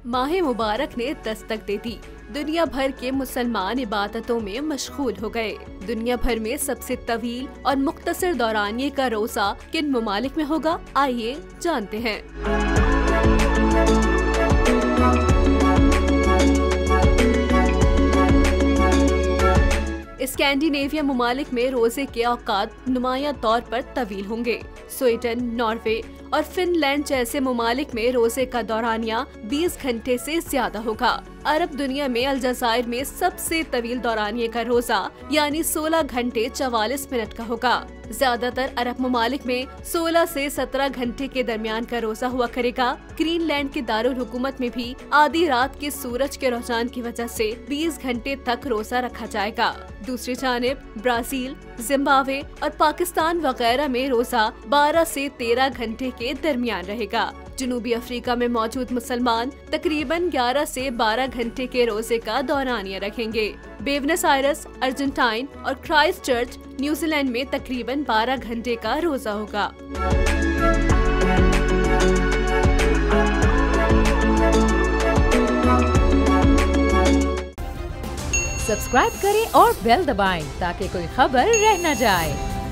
माह मुबारक ने दस्तक दे दी। दुनिया भर के मुसलमान इबादतों में मशगूल हो गए। दुनिया भर में सबसे तवील और मुख्तसर दौरानिये का रोजा किन ममालिक में होगा, आइए जानते हैं। स्कैंडिनेविया ममालिक में रोजे के औकात नुमाया तौर पर तवील होंगे। स्वीडन, नॉर्वे और फिनलैंड जैसे ममालिक में रोजे का दौरानिया 20 घंटे से ज्यादा होगा। अरब दुनिया में अलजायर में सबसे तवील दौरानिये का रोजा यानी 16 घंटे 44 मिनट का होगा। ज्यादातर अरब ममालिक में 16 से 17 घंटे के दरमियान का रोजा हुआ करेगा। ग्रीनलैंड के दारुल हुकूमत में भी आधी रात के सूरज के रुझान की वजह से 20 घंटे तक रोजा रखा जाएगा। दूसरी जानिब ब्राजील, जिम्बाब्वे और पाकिस्तान वगैरह में रोजा 12 से 13 घंटे के दरमियान रहेगा। जनूबी अफ्रीका में मौजूद मुसलमान तकरीबन 11 से 12 घंटे के रोजे का दौरानिया रखेंगे। ब्यूनस आयर्स, अर्जेंटाइन और क्राइस्टचर्च, न्यूजीलैंड में तकरीबन 12 घंटे का रोजा होगा। सब्सक्राइब करें और बेल दबाएं ताकि कोई खबर रह न जाए।